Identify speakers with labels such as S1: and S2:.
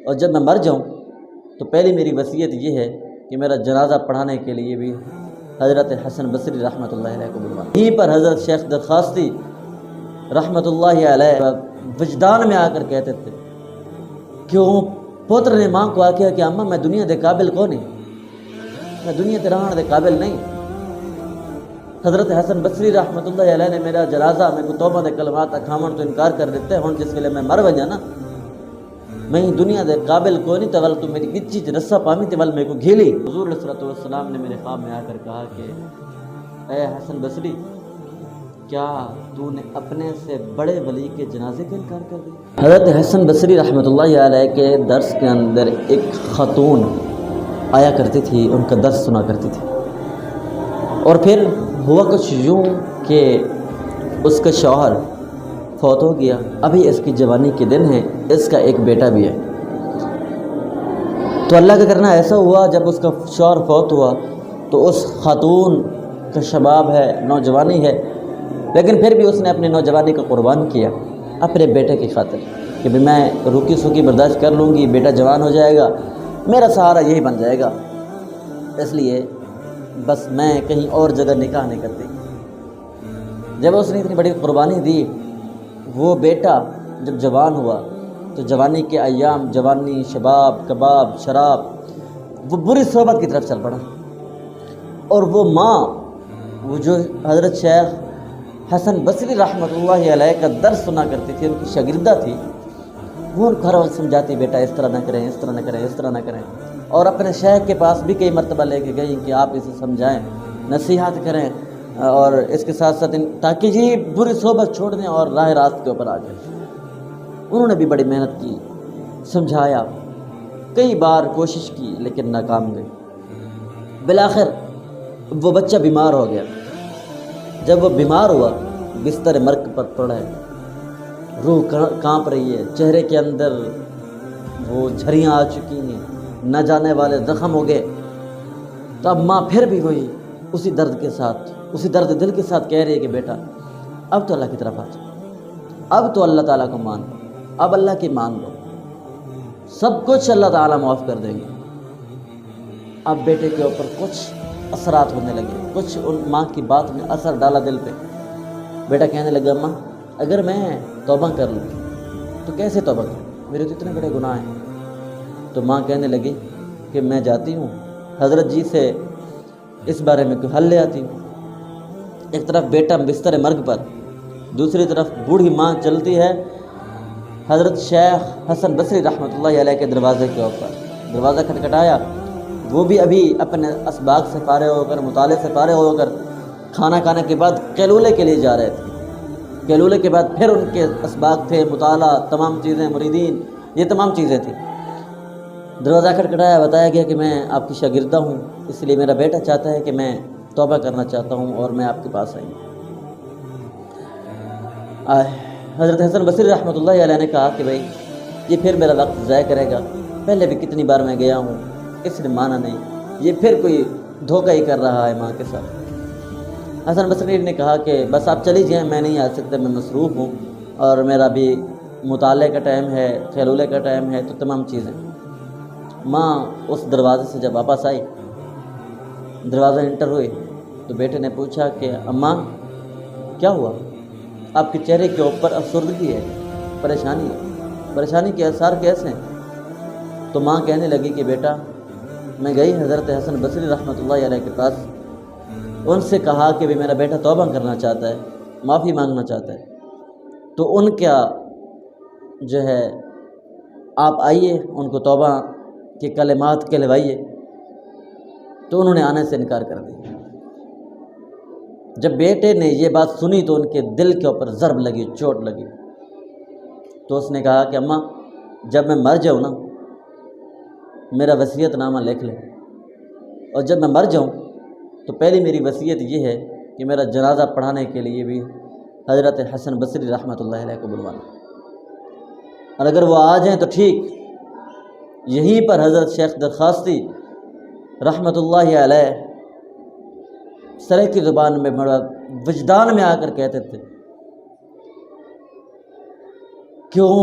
S1: اور جب میں مر جاؤں تو پہلی میری وصیت یہ ہے کہ میرا جنازہ پڑھانے کے لیے بھی حضرت حسن بصری رحمۃ اللہ علیہ کو بلوانا۔ یہیں پر حضرت شیخ درخواستی رحمۃ اللہ علیہ وجدان میں آ کر کہتے تھے کہ وہ پوتر نے ماں کو آخیا کہ اماں میں دنیا دے قابل کون نہیں، میں دنیا تے رہن دے قابل نہیں۔ حضرت حسن بصری رحمۃ اللہ علیہ نے میرا جنازہ میں کو توبہ دے کلمات اکھاون تو انکار کر دیتے ہوں، جس ویلے میں مر وجا نا میں دنیا دے قابل کوئی نہیں، تول تو میری گچی چ رسا پاویں تے ول میرے کو گھیلی۔ حضور علیہ الصلوۃ والسلام نے میرے خواب میں آ کر کہا کہ اے حسن بصری، کیا تو نے اپنے سے بڑے ولی کے جنازے کا انکار کر دیا؟ حضرت حسن بصری رحمۃ اللہ علیہ کے درس کے اندر ایک خاتون آیا کرتی تھی، ان کا درس سنا کرتی تھی، اور پھر ہوا کچھ یوں کہ اس کا شوہر فوت ہو گیا، ابھی اس کی جوانی کے دن ہیں، اس کا ایک بیٹا بھی ہے۔ تو اللہ کا کرنا ایسا ہوا جب اس کا شوہر فوت ہوا تو اس خاتون کا شباب ہے، نوجوانی ہے، لیکن پھر بھی اس نے اپنی نوجوانی کو قربان کیا اپنے بیٹے کی خاطر کہ بھی میں روکی سوکی برداشت کر لوں گی، بیٹا جوان ہو جائے گا، میرا سہارا یہی بن جائے گا، اس لیے بس میں کہیں اور جگہ نکاح نہیں کرتی۔ جب اس نے اتنی بڑی قربانی دی، وہ بیٹا جب جوان ہوا تو جوانی کے ایام، جوانی، شباب، کباب، شراب، وہ بری صحبت کی طرف چل پڑا، اور وہ ماں، وہ جو حضرت شیخ حسن بصری رحمۃ اللہ علیہ کا درس سنا کرتی تھی، ان کی شاگردہ تھی، وہ ان کو ہر وقت سمجھاتی بیٹا اس طرح نہ کریں، اس طرح نہ کریں، اس طرح نہ کریں، اور اپنے شیخ کے پاس بھی کئی مرتبہ لے کے گئی کہ آپ اسے سمجھائیں، نصیحت کریں، اور اس کے ساتھ ساتھ تاکہ یہ بری صحبت چھوڑ دیں اور راہ راست کے اوپر آ جائیں۔ انہوں نے بھی بڑی محنت کی، سمجھایا، کئی بار کوشش کی، لیکن ناکام گئی۔ بالآخر وہ بچہ بیمار ہو گیا۔ جب وہ بیمار ہوا، بستر مرگ پر پڑا ہے، روح کانپ رہی ہے، چہرے کے اندر وہ جھریاں آ چکی ہیں، نہ جانے والے زخم ہو گئے، تو اب ماں پھر بھی وہی اسی درد کے ساتھ، اسی درد دل کے ساتھ کہہ رہی ہے کہ بیٹا اب تو اللہ کی طرف آ جاؤ، اب تو اللہ تعالیٰ کو مان لو، اب اللہ کی مان لو، سب کچھ اللہ تعالیٰ معاف کر دیں گے۔ اب بیٹے کے اوپر کچھ اثرات ہونے لگے، کچھ ان ماں کی بات میں اثر ڈالا دل پہ۔ بیٹا کہنے لگا ماں اگر میں توبہ کر لوں تو کیسے توبہ کروں، میرے تو اتنے بڑے گناہ ہیں۔ تو ماں کہنے لگی کہ میں جاتی ہوں حضرت جی سے اس بارے میں کوئی حل لے آتی ہوں۔ ایک طرف بیٹا بستر مرگ پر، دوسری طرف بوڑھی ماں چلتی ہے حضرت شیخ حسن بصری رحمۃ اللہ علیہ کے دروازے کے اوپر۔ دروازہ کھٹکھٹایا، وہ بھی ابھی اپنے اسباق سے فارغ ہو کر، مطالعے سے فارغ ہو کر، کھانا کھانے کے بعد قیلولے کے لیے جا رہے تھے۔ قیلولے کے بعد پھر ان کے اسباق تھے، مطالعہ، تمام چیزیں، مریدین، یہ تمام چیزیں تھیں۔ دروازہ کھٹکھٹایا، بتایا گیا کہ میں آپ کی شاگردہ ہوں، اس لیے میرا بیٹا چاہتا ہے کہ میں توبہ کرنا چاہتا ہوں اور میں آپ کے پاس آئی ہوں۔ حضرت حسن بصری رحمۃ اللہ علیہ نے کہا کہ بھائی یہ پھر میرا وقت ضائع کرے گا، پہلے بھی کتنی بار میں گیا ہوں، اس نے مانا نہیں، یہ پھر کوئی دھوکہ ہی کر رہا ہے ماں کے ساتھ۔ حسن بصری نے کہا کہ بس آپ چلی جائیں، میں نہیں آ سکتا، میں مصروف ہوں، اور میرا بھی مطالعے کا ٹائم ہے، قیلولے کا ٹائم ہے، تو تمام چیزیں۔ ماں اس دروازے سے جب واپس آئی، دروازہ انٹر ہوئی، تو بیٹے نے پوچھا کہ اماں کیا ہوا، آپ کے چہرے کے اوپر افسردگی ہے، پریشانی ہے، پریشانی کے آثار کیسے ہیں؟ تو ماں کہنے لگی کہ بیٹا میں گئی حضرت حسن بصری رحمۃ اللہ علیہ کے پاس، ان سے کہا کہ بھی میرا بیٹا توبہ کرنا چاہتا ہے، معافی مانگنا چاہتا ہے، تو ان کا جو ہے آپ آئیے ان کو توبہ کے کلمات کہلوائیے، تو انہوں نے آنے سے انکار کر دیا۔ جب بیٹے نے یہ بات سنی تو ان کے دل کے اوپر ضرب لگی، چوٹ لگی، تو اس نے کہا کہ اماں جب میں مر جاؤں نا میرا وصیت نامہ لکھ لیں، اور جب میں مر جاؤں تو پہلی میری وصیت یہ ہے کہ میرا جنازہ پڑھانے کے لیے بھی حضرت حسن بصری رحمۃ اللہ علیہ کو بلوانا، اور اگر وہ آ جائیں تو ٹھیک۔ یہیں پر حضرت شیخ درخواستی رحمۃ اللہ علیہ سرے کی زبان میں بڑا وجدان میں آ کر کہتے تھے کہ وہ